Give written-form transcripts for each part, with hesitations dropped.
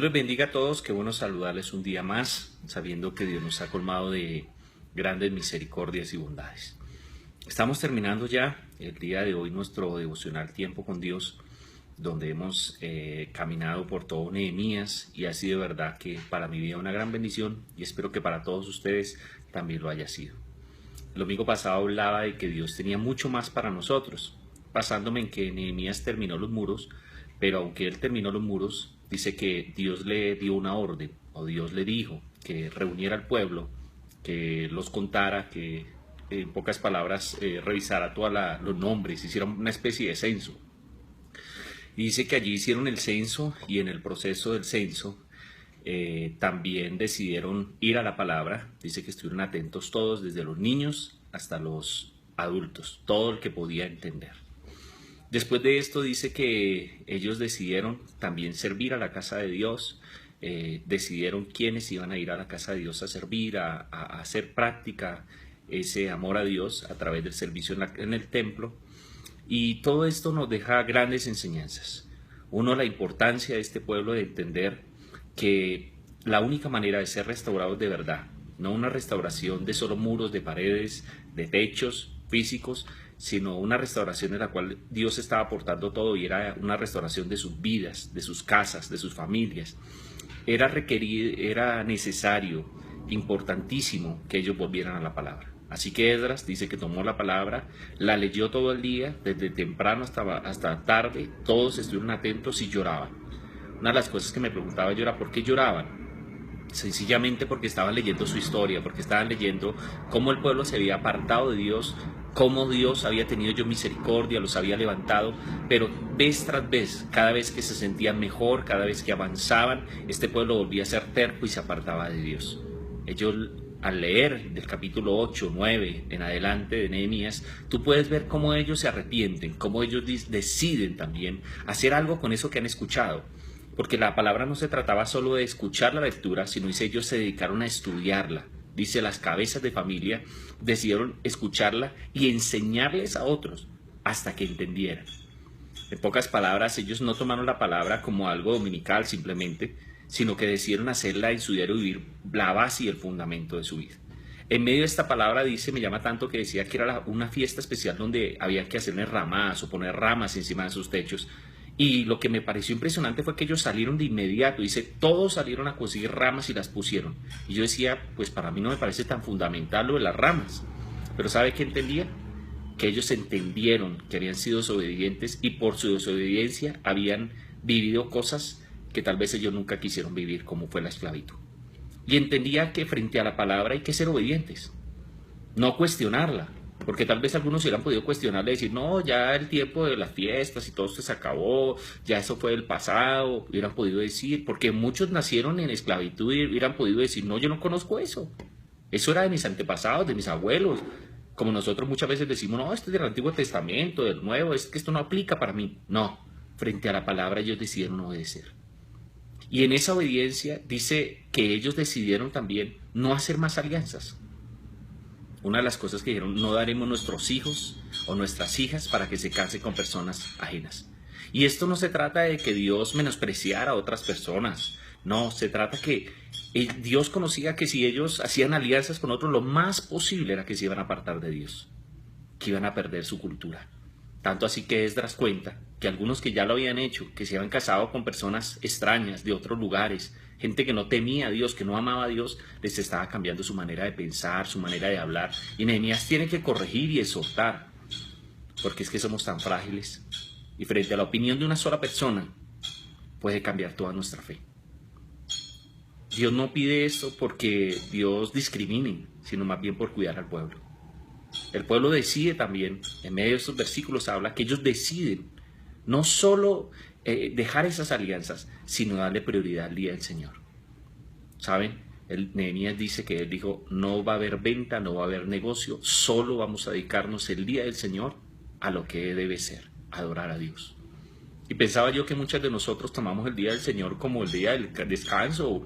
Les bendiga a todos, qué bueno saludarles un día más, sabiendo que Dios nos ha colmado de grandes misericordias y bondades. Estamos terminando ya el día de hoy nuestro devocional Tiempo con Dios, donde hemos caminado por todo Nehemías y ha sido de verdad que para mi vida una gran bendición y espero que para todos ustedes también lo haya sido. El domingo pasado hablaba de que Dios tenía mucho más para nosotros, basándome en que Nehemías terminó los muros, pero aunque él terminó los muros, dice que Dios le dio una orden, o Dios le dijo que reuniera al pueblo, que los contara, que en pocas palabras revisara todos los nombres, hiciera una especie de censo. Y dice que allí hicieron el censo y en el proceso del censo también decidieron ir a la palabra. Dice que estuvieron atentos todos, desde los niños hasta los adultos, todo el que podía entender. Después de esto dice que ellos decidieron también servir a la casa de Dios, decidieron quiénes iban a ir a la casa de Dios a servir, a hacer práctica ese amor a Dios a través del servicio en el templo. Y todo esto nos deja grandes enseñanzas. Uno, la importancia de este pueblo de entender que la única manera de ser restaurados de verdad, no una restauración de solo muros, de paredes, de techos físicos, sino una restauración en la cual Dios estaba aportando todo y era una restauración de sus vidas, de sus casas, de sus familias. Era requerido, era necesario, importantísimo que ellos volvieran a la palabra. Así que Esdras dice que tomó la palabra, la leyó todo el día, desde temprano hasta tarde, todos estuvieron atentos y lloraban. Una de las cosas que me preguntaba yo era ¿por qué lloraban? Sencillamente porque estaban leyendo su historia, porque estaban leyendo cómo el pueblo se había apartado de Dios, cómo Dios había tenido yo misericordia, los había levantado, pero vez tras vez, cada vez que se sentían mejor, cada vez que avanzaban, este pueblo volvía a ser terco y se apartaba de Dios. Ellos, al leer del capítulo 8, 9 en adelante de Nehemías, tú puedes ver cómo ellos se arrepienten, cómo ellos deciden también hacer algo con eso que han escuchado. Porque la palabra no se trataba solo de escuchar la lectura, sino dice ellos se dedicaron a estudiarla. Dice las cabezas de familia decidieron escucharla y enseñarles a otros hasta que entendieran. En pocas palabras, ellos no tomaron la palabra como algo dominical simplemente, sino que decidieron hacerla en su diario vivir la base y el fundamento de su vida. En medio de esta palabra dice, me llama tanto que decía que era una fiesta especial donde había que hacerle ramadas o poner ramas encima de sus techos. Y lo que me pareció impresionante fue que ellos salieron de inmediato, dice, todos salieron a conseguir ramas y las pusieron. Y yo decía, pues para mí no me parece tan fundamental lo de las ramas. Pero ¿sabe qué entendía? Que ellos entendieron que habían sido desobedientes y por su desobediencia habían vivido cosas que tal vez ellos nunca quisieron vivir, como fue la esclavitud. Y entendía que frente a la palabra hay que ser obedientes, no cuestionarla. Porque tal vez algunos hubieran podido cuestionarle y decir, no, ya el tiempo de las fiestas y todo esto se acabó, ya eso fue del pasado, hubieran podido decir, porque muchos nacieron en esclavitud y hubieran podido decir, no, yo no conozco eso. Eso era de mis antepasados, de mis abuelos. Como nosotros muchas veces decimos, no, esto es del Antiguo Testamento, del Nuevo, es que esto no aplica para mí. No, frente a la palabra ellos decidieron obedecer. Y en esa obediencia dice que ellos decidieron también no hacer más alianzas. Una de las cosas que dijeron, no daremos nuestros hijos o nuestras hijas para que se casen con personas ajenas. Y esto no se trata de que Dios menospreciara a otras personas. No, se trata que Dios conocía que si ellos hacían alianzas con otros, lo más posible era que se iban a apartar de Dios, que iban a perder su cultura. Tanto así que Esdras cuenta que algunos que ya lo habían hecho, que se habían casado con personas extrañas de otros lugares, gente que no temía a Dios, que no amaba a Dios, les estaba cambiando su manera de pensar, su manera de hablar. Y Nehemías tiene que corregir y exhortar, porque es que somos tan frágiles. Y frente a la opinión de una sola persona, puede cambiar toda nuestra fe. Dios no pide esto porque Dios discrimine, sino más bien por cuidar al pueblo. El pueblo decide también, en medio de estos versículos habla que ellos deciden no solo dejar esas alianzas, sino darle prioridad al día del Señor. ¿Saben? Nehemías dice que él dijo, no va a haber venta, no va a haber negocio, solo vamos a dedicarnos el día del Señor a lo que debe ser, adorar a Dios. Y pensaba yo que muchos de nosotros tomamos el día del Señor como el día del descanso,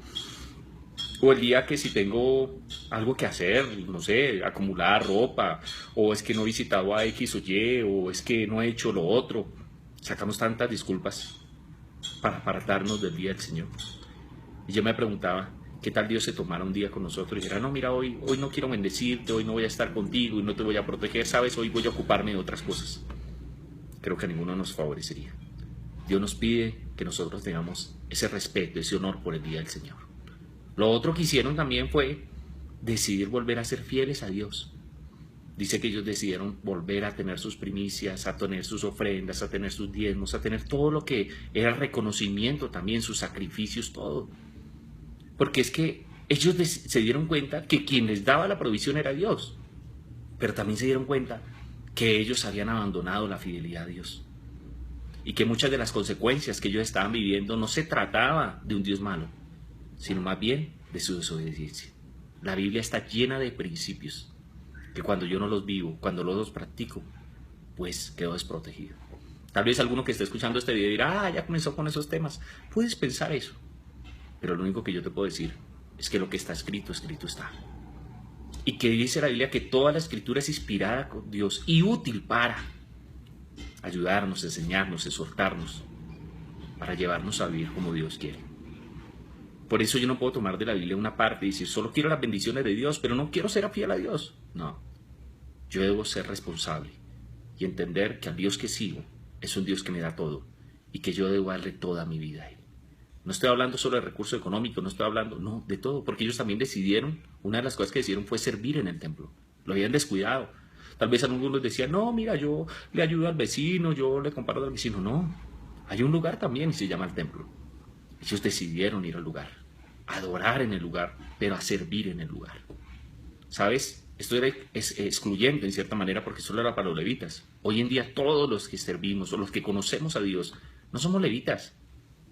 o el día que si tengo algo que hacer, no sé, acumular ropa, o es que no he visitado a X o Y, o es que no he hecho lo otro. Sacamos tantas disculpas para apartarnos del día del Señor. Y yo me preguntaba, ¿qué tal Dios se tomara un día con nosotros y dijera, no, mira, hoy no quiero bendecirte, hoy no voy a estar contigo y no te voy a proteger, sabes, hoy voy a ocuparme de otras cosas? Creo que a ninguno nos favorecería. Dios nos pide que nosotros tengamos ese respeto, ese honor por el día del Señor. Lo otro que hicieron también fue decidir volver a ser fieles a Dios. Dice que ellos decidieron volver a tener sus primicias, a tener sus ofrendas, a tener sus diezmos, a tener todo lo que era el reconocimiento también, sus sacrificios, todo. Porque es que ellos se dieron cuenta que quien les daba la provisión era Dios, pero también se dieron cuenta que ellos habían abandonado la fidelidad a Dios y que muchas de las consecuencias que ellos estaban viviendo no se trataba de un Dios malo, sino más bien de su desobediencia. La Biblia está llena de principios que cuando yo no los vivo, cuando no los practico, pues quedo desprotegido. Tal vez alguno que esté escuchando este video dirá, ya comenzó con esos temas. Puedes pensar eso, pero lo único que yo te puedo decir es que lo que está escrito, escrito está. Y que dice la Biblia que toda la escritura es inspirada por Dios y útil para ayudarnos, enseñarnos, exhortarnos, para llevarnos a vivir como Dios quiere. Por eso yo no puedo tomar de la Biblia una parte y decir, solo quiero las bendiciones de Dios, pero no quiero ser fiel a Dios. No, yo debo ser responsable y entender que al Dios que sigo es un Dios que me da todo y que yo debo darle toda mi vida a Él. No estoy hablando solo de recursos económicos, no estoy hablando, no, de todo, porque ellos también decidieron, una de las cosas que decidieron fue servir en el templo. Lo habían descuidado. Tal vez algunos decían, no, mira, yo le ayudo al vecino, yo le comparo al vecino. No, hay un lugar también y se llama el templo. Ellos decidieron ir al lugar, a adorar en el lugar, pero a servir en el lugar. ¿Sabes? Esto es excluyente en cierta manera porque solo era para los levitas. Hoy en día todos los que servimos o los que conocemos a Dios no somos levitas.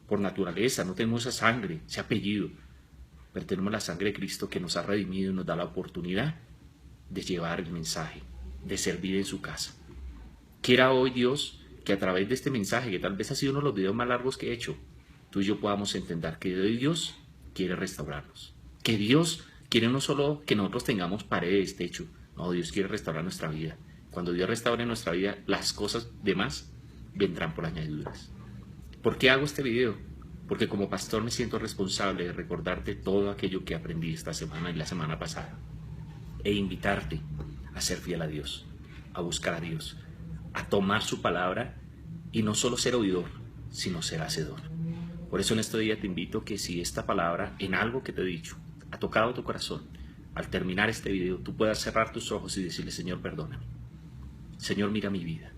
Por naturaleza, no tenemos esa sangre, ese apellido, pero tenemos la sangre de Cristo que nos ha redimido y nos da la oportunidad de llevar el mensaje, de servir en su casa. Quiera hoy Dios que a través de este mensaje, que tal vez ha sido uno de los videos más largos que he hecho, tú y yo podamos entender que Dios quiere restaurarnos, que Dios quiere no solo que nosotros tengamos paredes, techo, no, Dios quiere restaurar nuestra vida. Cuando Dios restaure nuestra vida, las cosas demás vendrán por añadiduras. ¿Por qué hago este video? Porque como pastor me siento responsable de recordarte todo aquello que aprendí esta semana y la semana pasada e invitarte a ser fiel a Dios, a buscar a Dios, a tomar su palabra y no solo ser oidor, sino ser hacedor. Por eso en este día te invito que si esta palabra, en algo que te he dicho, ha tocado tu corazón, al terminar este video tú puedas cerrar tus ojos y decirle, Señor, perdóname. Señor, mira mi vida.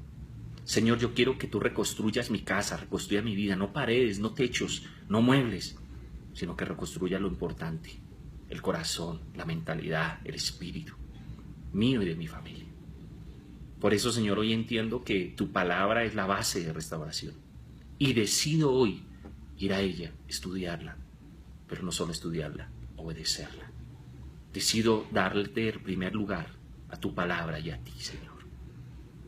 Señor, yo quiero que tú reconstruyas mi casa, reconstruya mi vida, no paredes, no techos, no muebles, sino que reconstruya lo importante, el corazón, la mentalidad, el espíritu, mío y de mi familia. Por eso, Señor, hoy entiendo que tu palabra es la base de restauración y decido hoy ir a ella, estudiarla, pero no solo estudiarla, obedecerla. Decido darle el primer lugar a tu palabra y a ti, Señor.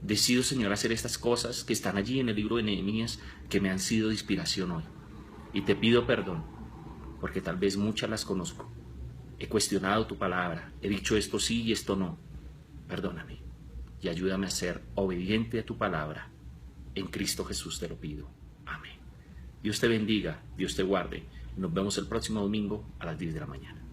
Decido, Señor, hacer estas cosas que están allí en el libro de Nehemías que me han sido de inspiración hoy. Y te pido perdón, porque tal vez muchas las conozco. He cuestionado tu palabra, he dicho esto sí y esto no. Perdóname y ayúdame a ser obediente a tu palabra. En Cristo Jesús te lo pido. Amén. Dios te bendiga, Dios te guarde. Nos vemos el próximo domingo a las 10 de la mañana.